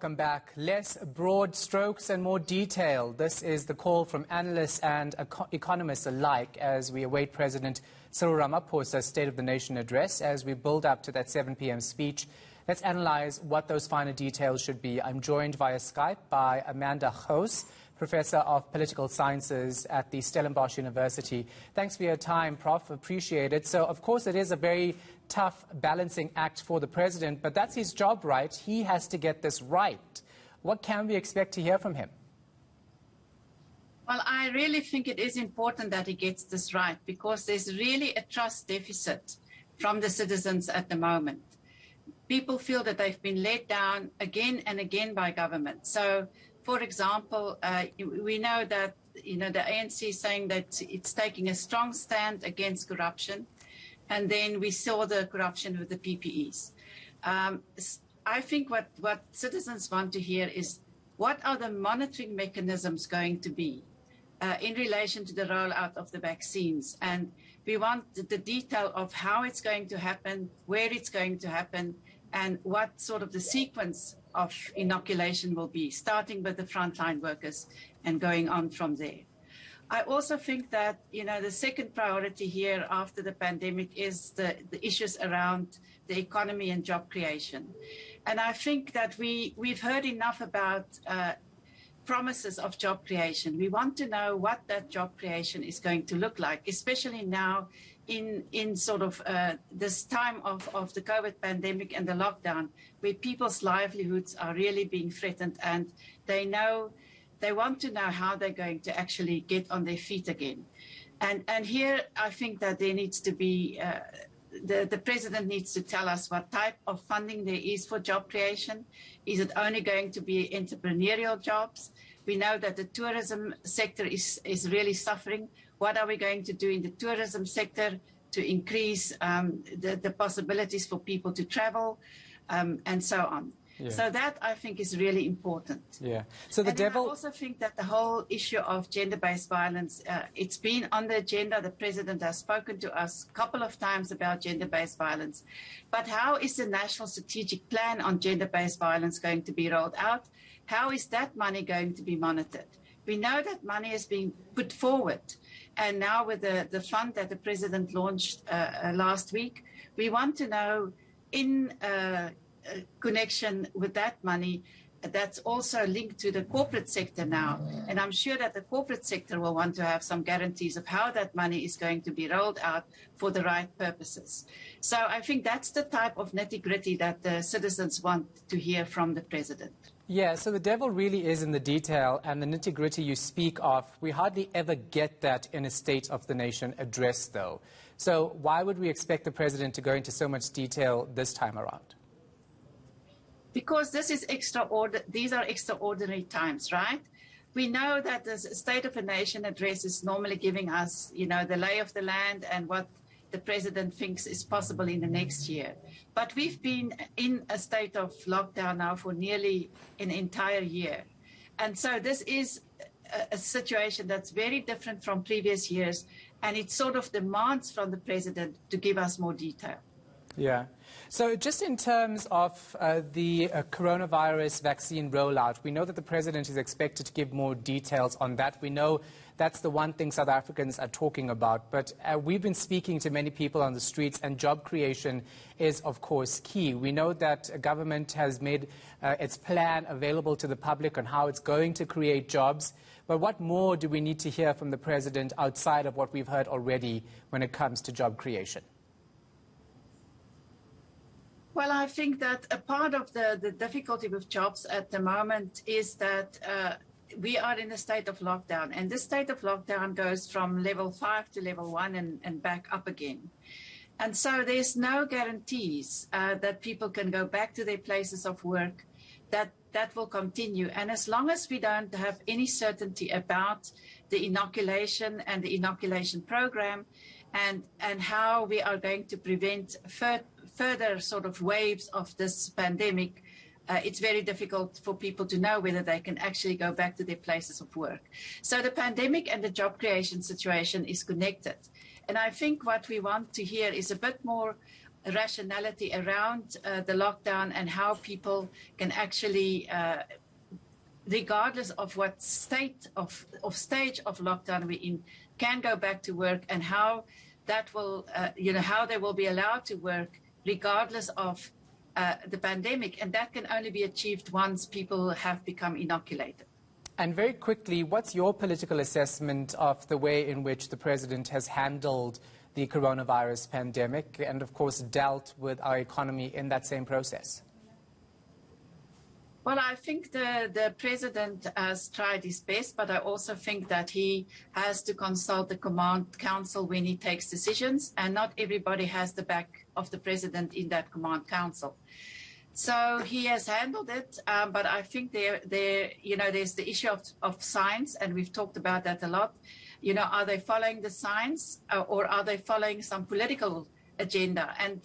Welcome back. Less broad strokes and more detail. This is the call from analysts and economists alike as we await President Cyril Ramaphosa's State of the Nation address. As we build up to that 7 p.m. speech, let's analyze what those finer details should be. I'm joined via Skype by Amanda Gouws, Professor of Political Sciences at the Stellenbosch University. Thanks for your time, Prof. Appreciate it. So, of course, it is a very tough balancing act for the president, but that's his job, right? He has to get this right. What can we expect to hear from him? Well, I really think it is important that he gets this right because there's really a trust deficit from the citizens at the moment. People feel that they've been let down again and again by government. So, for example, we know that the ANC is saying that it's taking a strong stand against corruption. And then we saw the corruption with the PPEs. I think what citizens want to hear is what are the monitoring mechanisms going to be in relation to the rollout of the vaccines? And we want the detail of how it's going to happen, where it's going to happen, and what sort of the sequence of inoculation will be, starting with the frontline workers and going on from there. I also think that, the second priority here after the pandemic is the issues around the economy and job creation. And I think that we've heard enough about promises of job creation. We want to know what that job creation is going to look like, especially now in sort of this time of the COVID pandemic and the lockdown, where people's livelihoods are really being threatened and they want to know how they're going to actually get on their feet again. And here I think that there needs to be, the president needs to tell us what type of funding there is for job creation. Is it only going to be entrepreneurial jobs? We know that the tourism sector is really suffering. What are we going to do in the tourism sector to increase the possibilities for people to travel and so on? Yeah. So that, I think, is really important. Yeah. So I also think that the whole issue of gender-based violence, it's been on the agenda. The president has spoken to us a couple of times about gender-based violence. But how is the national strategic plan on gender-based violence going to be rolled out? How is that money going to be monitored? We know that money is being put forward. And now with the fund that the president launched last week, we want to know in connection with that money that's also linked to the corporate sector now. And I'm sure that the corporate sector will want to have some guarantees of how that money is going to be rolled out for the right purposes. So I think that's the type of nitty-gritty that the citizens want to hear from the president. Yeah, so the devil really is in the detail, and the nitty-gritty you speak of, we hardly ever get that in a State of the Nation address, though. So why would we expect the president to go into so much detail this time around? Because these are extraordinary times, right? We know that the State of the Nation address is normally giving us, the lay of the land and what the president thinks is possible in the next year. But we've been in a state of lockdown now for nearly an entire year. And so this is a situation that's very different from previous years, and it sort of demands from the president to give us more detail. Yeah. So just in terms of the coronavirus vaccine rollout, we know that the president is expected to give more details on that. We know that's the one thing South Africans are talking about. But we've been speaking to many people on the streets, and job creation is, of course, key. We know that government has made its plan available to the public on how it's going to create jobs. But what more do we need to hear from the president outside of what we've heard already when it comes to job creation? Well, I think that a part of the difficulty with jobs at the moment is that we are in a state of lockdown. And this state of lockdown goes from level 5 to level 1 and back up again. And so there's no guarantees that people can go back to their places of work, that will continue. And as long as we don't have any certainty about the inoculation and the inoculation program and how we are going to prevent further sort of waves of this pandemic, it's very difficult for people to know whether they can actually go back to their places of work. So the pandemic and the job creation situation is connected. And I think what we want to hear is a bit more rationality around the lockdown and how people can actually, regardless of what stage of lockdown we're in, can go back to work, and how that will, how they will be allowed to work regardless of the pandemic. And that can only be achieved once people have become inoculated. And very quickly, what's your political assessment of the way in which the president has handled the coronavirus pandemic and, of course, dealt with our economy in that same process? Well, I think the president has tried his best, but I also think that he has to consult the command council when he takes decisions, and not everybody has the back of the president in that command council. So he has handled it, but I think there's the issue of science, and we've talked about that a lot. Are they following the science, or are they following some political agenda? And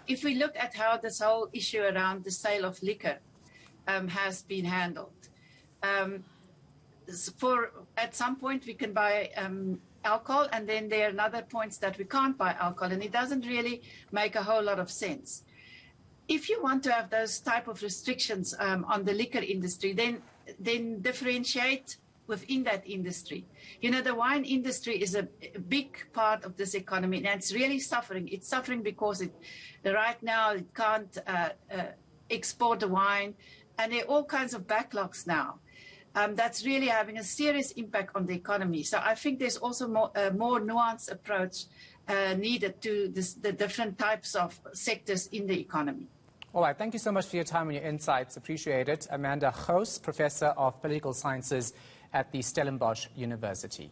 if we look at how this whole issue around the sale of liquor has been handled, at some point we can buy alcohol, and then there are other points that we can't buy alcohol, and it doesn't really make a whole lot of sense. If you want to have those type of restrictions on the liquor industry, then differentiate within that industry. The wine industry is a big part of this economy, and it's really suffering. It's suffering because right now it can't export the wine, and there are all kinds of backlogs now. That's really having a serious impact on the economy. So I think there's also more nuanced approach needed to the different types of sectors in the economy. All right, thank you so much for your time and your insights. Appreciate it. Amanda Gouws, Professor of Political Sciences at the Stellenbosch University.